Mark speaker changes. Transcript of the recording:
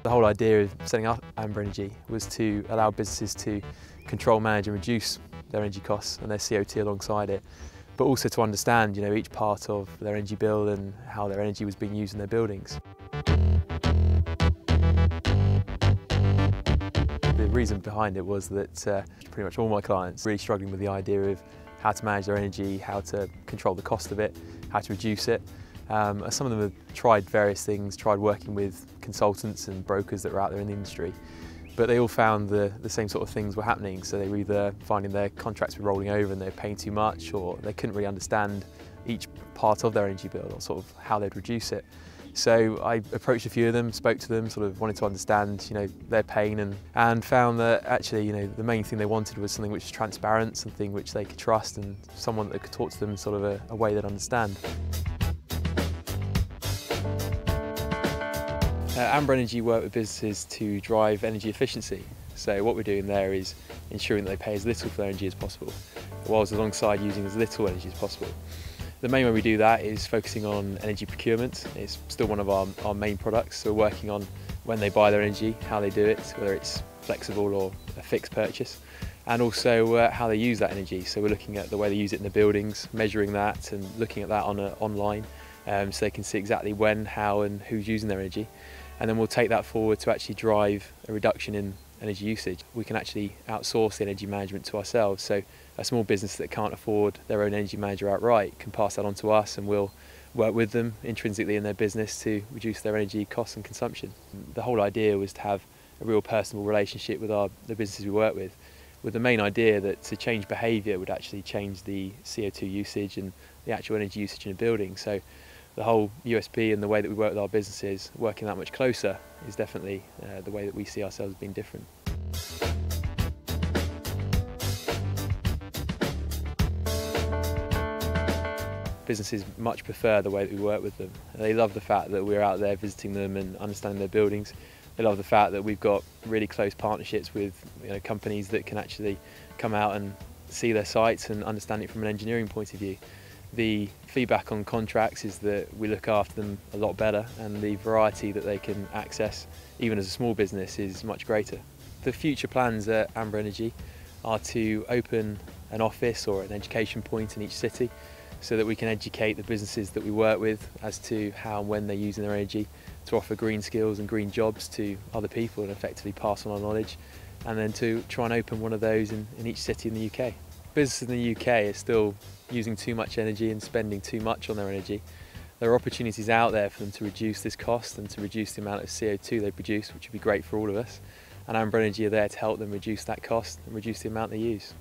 Speaker 1: The whole idea of setting up Amber Energy was to allow businesses to control, manage and reduce their energy costs and their CO2 alongside it, but also to understand each part of their energy bill and how their energy was being used in their buildings. The reason behind it was that pretty much all my clients were really struggling with the idea of how to manage their energy, how to control the cost of it, how to reduce it. Some of them have tried various things, tried working with consultants and brokers that were out there in the industry, but they all found the same sort of things were happening. So they were either finding their contracts were rolling over and they were paying too much, or they couldn't really understand each part of their energy bill or sort of how they'd reduce it. So I approached a few of them, spoke to them, sort of wanted to understand their pain, and found that actually the main thing they wanted was something which was transparent, something which they could trust, and someone that could talk to them in sort of a way they'd understand. Amber Energy work with businesses to drive energy efficiency. So what we're doing there is ensuring that they pay as little for their energy as possible, whilst alongside using as little energy as possible. The main way we do that is focusing on energy procurement. It's still one of our main products, so we're working on when they buy their energy, how they do it, whether it's flexible or a fixed purchase, and also how they use that energy. So we're looking at the way they use it in the buildings, measuring that and looking at that online, so they can see exactly when, how and who's using their energy. And then we'll take that forward to actually drive a reduction in energy usage. We can actually outsource the energy management to ourselves, so a small business that can't afford their own energy manager outright can pass that on to us, and we'll work with them intrinsically in their business to reduce their energy costs and consumption. The whole idea was to have a real personal relationship with the businesses we work with the main idea that to change behaviour would actually change the CO2 usage and the actual energy usage in a building. So the whole USP and the way that we work with our businesses, working that much closer, is definitely the way that we see ourselves being different. Businesses much prefer the way that we work with them. They love the fact that we're out there visiting them and understanding their buildings. They love the fact that we've got really close partnerships with companies that can actually come out and see their sites and understand it from an engineering point of view. The feedback on contracts is that we look after them a lot better, and the variety that they can access, even as a small business, is much greater. The future plans at Amber Energy are to open an office or an education point in each city, so that we can educate the businesses that we work with as to how and when they're using their energy, to offer green skills and green jobs to other people and effectively pass on our knowledge, and then to try and open one of those in each city in the UK. Businesses in the UK are still using too much energy and spending too much on their energy. There are opportunities out there for them to reduce this cost and to reduce the amount of CO2 they produce, which would be great for all of us. And Amber Energy are there to help them reduce that cost and reduce the amount they use.